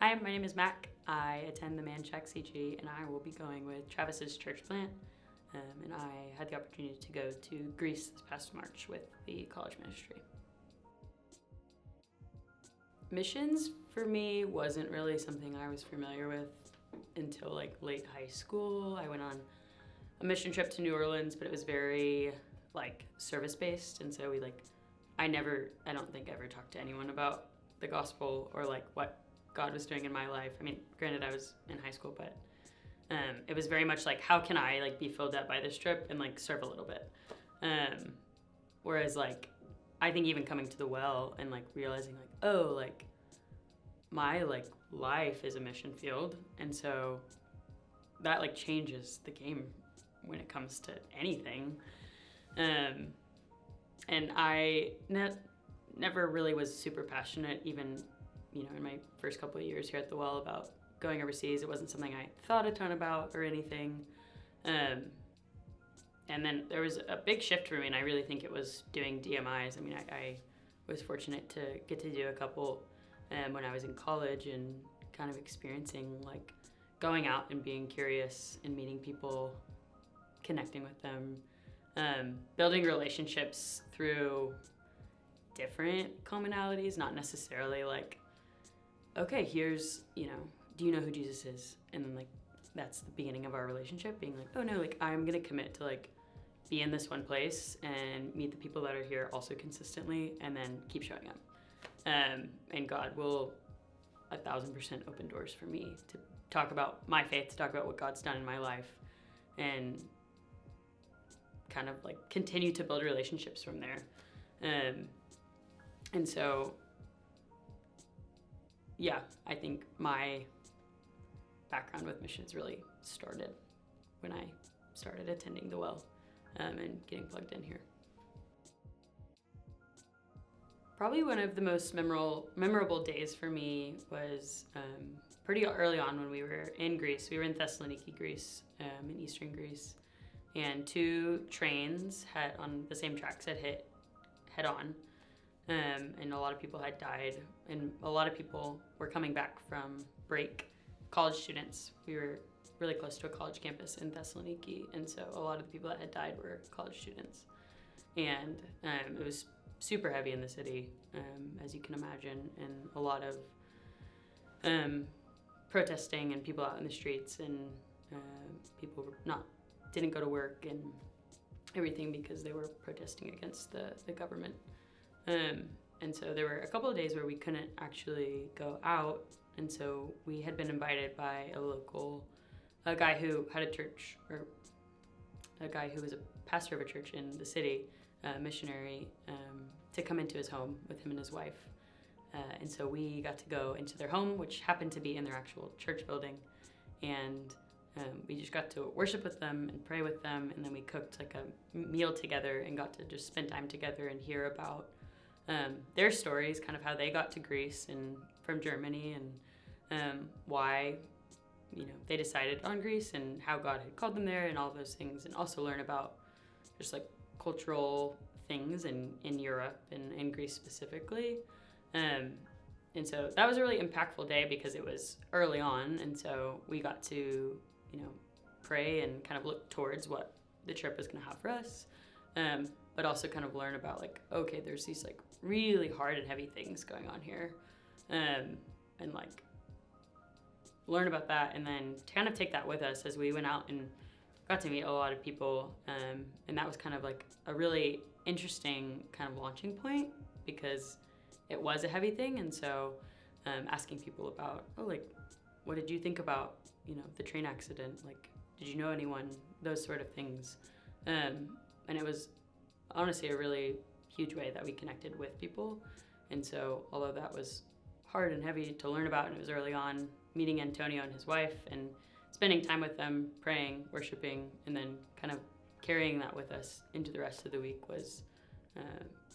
Hi, my name is Mac. I attend the Manchac CG, and I will be going with Travis's church plant. And I had the opportunity to go to Greece this past March with the college ministry. Missions for me wasn't really something I was familiar with until like late high school. I went on a mission trip to New Orleans, but it was very like service based, and so I don't think ever talked to anyone about the gospel or like what God was doing in my life. I mean, granted, I was in high school, but it was very much like, how can I like be filled up by this trip and like serve a little bit. Whereas like, I think even coming to the well and like realizing like, oh, like my like life is a mission field, and so that like changes the game when it comes to anything. And I never really was super passionate, even in my first couple of years here at the well, about going overseas. It wasn't something I thought a ton about or anything. And then there was a big shift for me, and I really think it was doing DMIs. I mean, I was fortunate to get to do a couple when I was in college, and kind of experiencing like going out and being curious and meeting people, connecting with them, building relationships through different commonalities, not necessarily like, okay, here's, do you know who Jesus is? And then like, that's the beginning of our relationship, being like, oh no, like I'm gonna commit to like be in this one place and meet the people that are here also consistently, and then keep showing up. And God will 1,000% open doors for me to talk about my faith, to talk about what God's done in my life, and kind of like continue to build relationships from there. And so, yeah, I think my background with missions really started when I started attending the well, and getting plugged in here. Probably one of the most memorable days for me was pretty early on when we were in Greece. We were in Thessaloniki, Greece, in eastern Greece, and two trains on the same tracks had hit head on, and a lot of people had died, and a lot of people were coming back from break. College students. We were really close to a college campus in Thessaloniki, and so a lot of the people that had died were college students. And it was super heavy in the city, as you can imagine, and a lot of protesting and people out in the streets, and people didn't go to work and everything because they were protesting against the government. And so there were a couple of days where we couldn't actually go out, and so we had been invited by a guy who had a church, or a guy who was a pastor of a church in the city, a missionary, to come into his home with him and his wife. And so we got to go into their home, which happened to be in their actual church building, and we just got to worship with them and pray with them, and then we cooked like a meal together and got to just spend time together and hear about their stories, kind of how they got to Greece and from Germany, and why they decided on Greece, and how God had called them there, and all those things, and also learn about just like cultural things in Europe and in Greece specifically. And so that was a really impactful day because it was early on, and so we got to pray and kind of look towards what the trip was going to have for us, but also kind of learn about like, okay, there's these like really hard and heavy things going on here, and like learn about that, and then kind of take that with us as we went out and got to meet a lot of people, and that was kind of like a really interesting kind of launching point, because it was a heavy thing. And so asking people about, like, what did you think about the train accident, like, did you know anyone, those sort of things, and it was honestly a really huge way that we connected with people. And so although that was hard and heavy to learn about, and it was early on, meeting Antonio and his wife and spending time with them, praying, worshiping, and then kind of carrying that with us into the rest of the week was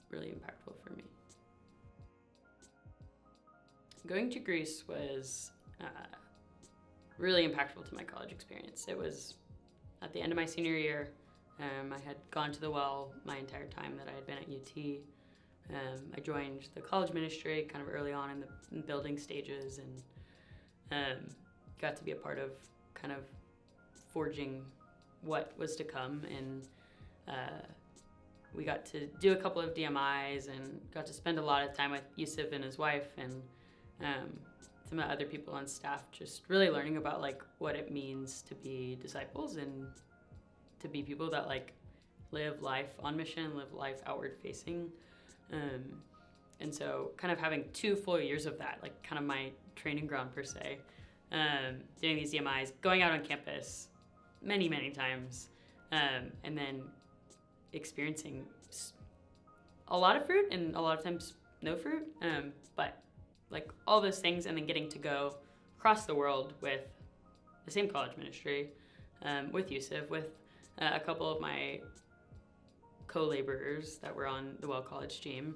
really impactful for me. Going to Greece was really impactful to my college experience. It was at the end of my senior year. I had gone to the well my entire time that I had been at UT. I joined the college ministry kind of early on in the building stages, and got to be a part of kind of forging what was to come, and we got to do a couple of DMIs and got to spend a lot of time with Yusuf and his wife and some of the other people on staff, just really learning about like what it means to be disciples and to be people that like live life on mission, live life outward facing. And so kind of having 2 full years of that, like kind of my training ground per se, doing these DMIs, going out on campus many, many times, and then experiencing a lot of fruit and a lot of times no fruit, but like all those things, and then getting to go across the world with the same college ministry, with Yusuf, with a couple of my co-laborers that were on the Well College team,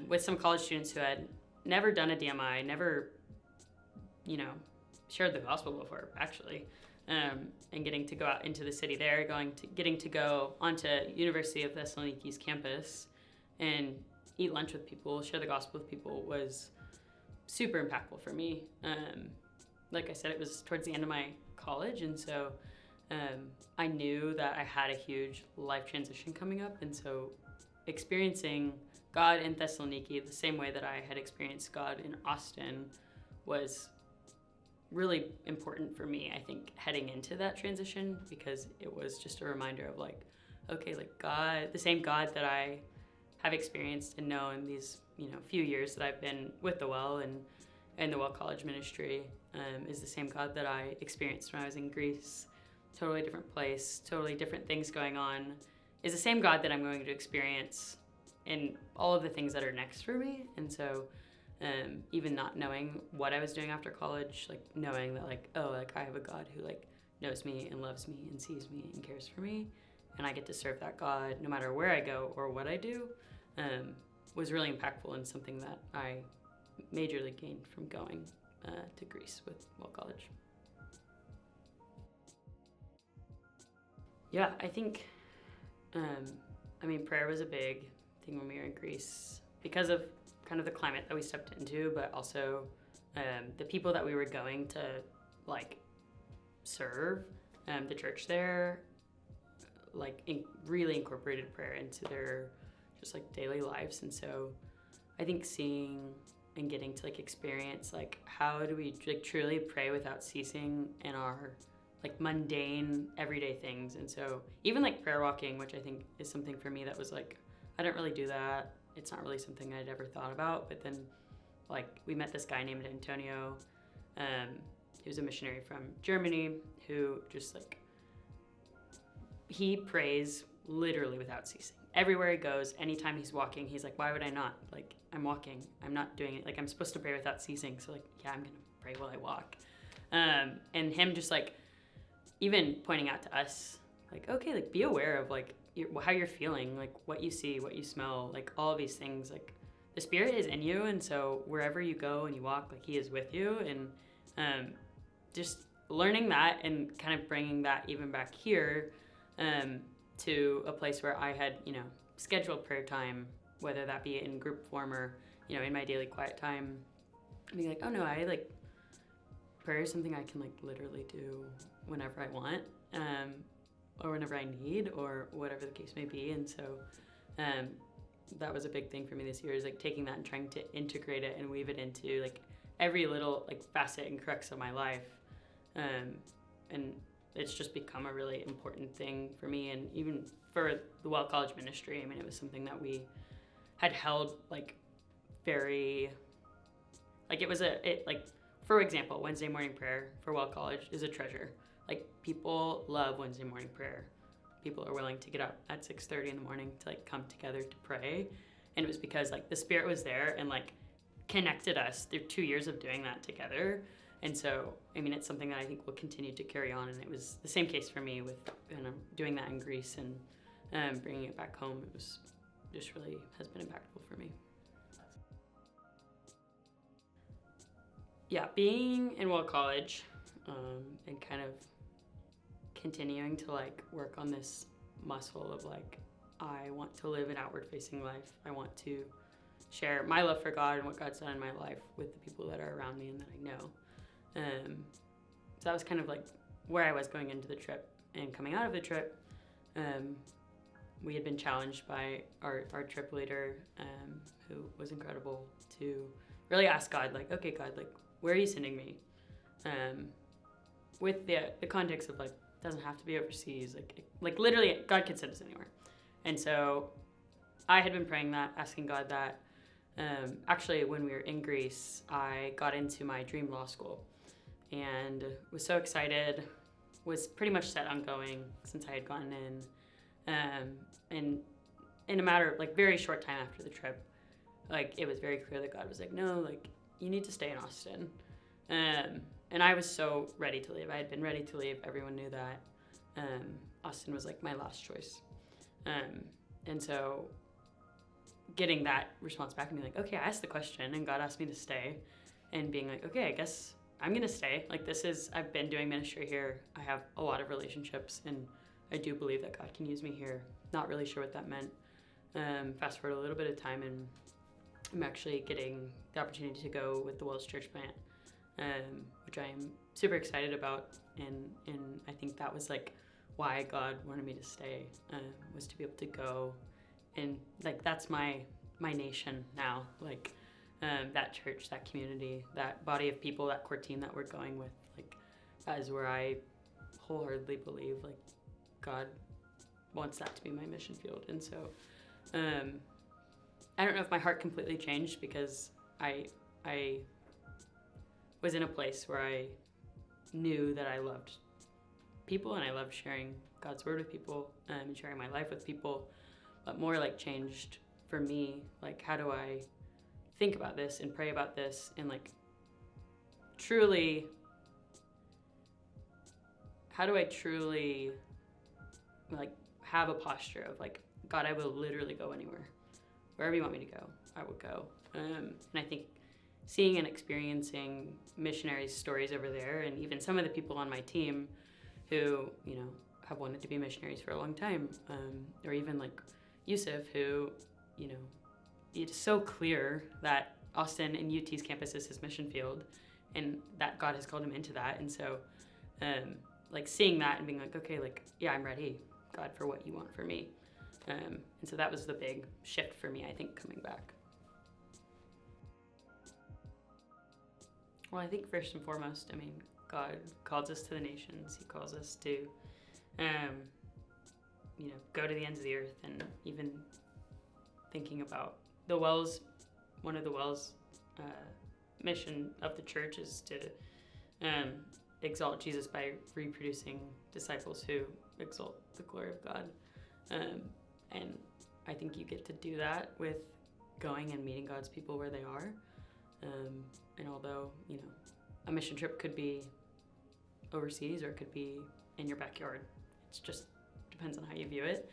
with some college students who had never done a DMI, never, shared the gospel before, actually, and getting to go out into the city there, getting to go onto University of Thessaloniki's campus and eat lunch with people, share the gospel with people was super impactful for me. Like I said, it was towards the end of my college, and so I knew that I had a huge life transition coming up, and so experiencing God in Thessaloniki the same way that I had experienced God in Austin was really important for me, I think, heading into that transition, because it was just a reminder of like, okay, like God, the same God that I have experienced and known these, few years that I've been with the Well and the Well College ministry, is the same God that I experienced when I was in Greece. Totally different place, totally different things going on, is the same God that I'm going to experience in all of the things that are next for me. And so even not knowing what I was doing after college, like knowing that like, oh, like I have a God who like knows me and loves me and sees me and cares for me, and I get to serve that God no matter where I go or what I do, was really impactful and something that I majorly gained from going to Greece with Well College. Yeah, I think, prayer was a big thing when we were in Greece because of kind of the climate that we stepped into, but also the people that we were going to like serve. The church there really incorporated prayer into their just like daily lives, and so I think seeing and getting to like experience like how do we like truly pray without ceasing in our like mundane everyday things. And so even like prayer walking, which I think is something for me that was like, I don't really do that. It's not really something I'd ever thought about. But then like we met this guy named Antonio. He was a missionary from Germany who just like, he prays literally without ceasing. Everywhere he goes, anytime he's walking, he's like, why would I not? Like, I'm walking. I'm not doing it. Like, I'm supposed to pray without ceasing. So like, yeah, I'm going to pray while I walk. And him just like, even pointing out to us, like, okay, like be aware of like how you're feeling, like what you see, what you smell, like all of these things. Like the Spirit is in you, and so wherever you go and you walk, like He is with you. And just learning that and kind of bringing that even back here to a place where I had, scheduled prayer time, whether that be in group form or, in my daily quiet time, being like, oh no, I like prayer is something I can like literally do whenever I want, or whenever I need, or whatever the case may be. And so that was a big thing for me this year, is like taking that and trying to integrate it and weave it into like every little like facet and crux of my life. And it's just become a really important thing for me, and even for the Well College ministry. I mean, it was something that we had held like very, like it was for example, Wednesday morning prayer for Well College is a treasure. Like people love Wednesday morning prayer. People are willing to get up at 6:30 in the morning to like come together to pray. And it was because like the Spirit was there and like connected us through 2 years of doing that together. And so, I mean, it's something that I think will continue to carry on. And it was the same case for me with doing that in Greece and bringing it back home. It was just really has been impactful for me. Yeah, being in Well College and kind of continuing to like work on this muscle of like, I want to live an outward facing life. I want to share my love for God and what God's done in my life with the people that are around me and that I know. So that was kind of like where I was going into the trip. And coming out of the trip, we had been challenged by our trip leader, who was incredible, to really ask God, like, okay, God, like, where are you sending me? With the context of, like, doesn't have to be overseas. Like literally, God could send us anywhere. And so I had been praying that, asking God that. Actually, when we were in Greece, I got into my dream law school and was so excited, was pretty much set on going since I had gotten in. And in a matter of, like, very short time after the trip, like, it was very clear that God was like, no, like, you need to stay in Austin. And I was so ready to leave. I had been ready to leave. Everyone knew that. Austin was, like, my last choice. And so getting that response back and being like, okay, I asked the question and God asked me to stay, and being like, okay, I guess I'm going to stay. Like, I've been doing ministry here. I have a lot of relationships, and I do believe that God can use me here. Not really sure what that meant. Fast forward a little bit of time, and I'm actually getting the opportunity to go with the Wells Church plant, which I am super excited about. And I think that was, like, why God wanted me to stay, was to be able to go. And, like, that's my nation now. Like, that church, that community, that body of people, that core team that we're going with, like, that is where I wholeheartedly believe, like, God wants that to be my mission field. And so I don't know if my heart completely changed, because I was in a place where I knew that I loved people and I loved sharing God's word with people, and sharing my life with people, but more, like, changed for me, like, how do I think about this and pray about this and, like, truly, how do I truly, like, have a posture of, like, God, I will literally go anywhere. Wherever you want me to go, I will go. And I think seeing and experiencing missionaries' stories over there, and even some of the people on my team who, you know, have wanted to be missionaries for a long time, or even, like, Yusuf, who, you know, it's so clear that Austin and UT's campus is his mission field, and that God has called him into that. And so, like, seeing that and being like, okay, like, yeah, I'm ready, God, for what you want for me. And so that was the big shift for me, I think, coming back. Well, I think first and foremost, I mean, God calls us to the nations. He calls us to, you know, go to the ends of the earth. And even thinking about the Wells, one of the Wells mission of the church is to exalt Jesus by reproducing disciples who exalt the glory of God. And I think you get to do that with going and meeting God's people where they are. And although, you know, a mission trip could be overseas or it could be in your backyard, it just depends on how you view it.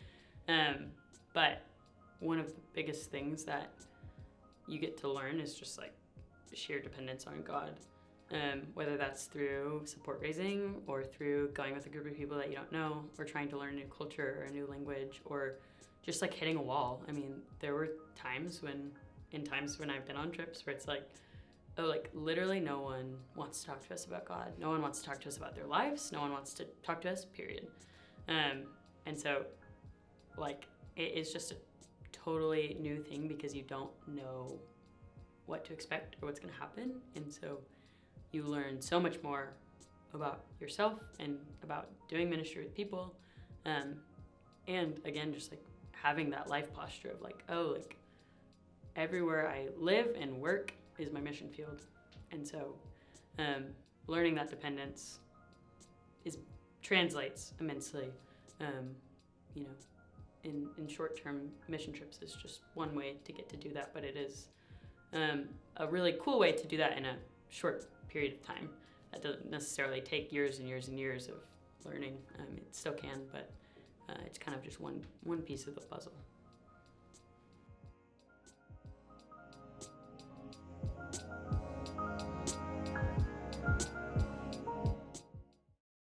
But one of the biggest things that you get to learn is just, like, sheer dependence on God. Whether that's through support raising or through going with a group of people that you don't know, or trying to learn a new culture or a new language, or just, like, hitting a wall. I mean, there were times when I've been on trips where it's like, oh, like, literally no one wants to talk to us about God. No one wants to talk to us about their lives. No one wants to talk to us, period. And so, like, it is just a totally new thing because you don't know what to expect or what's going to happen. And so you learn so much more about yourself and about doing ministry with people. And again, just, like, having that life posture of, like, oh, like, everywhere I live and work is my mission field. And so learning that dependence translates immensely. You know, in short-term mission trips is just one way to get to do that, but it is a really cool way to do that in a short period of time. That doesn't necessarily take years and years and years of learning. It still can, but it's kind of just one piece of the puzzle.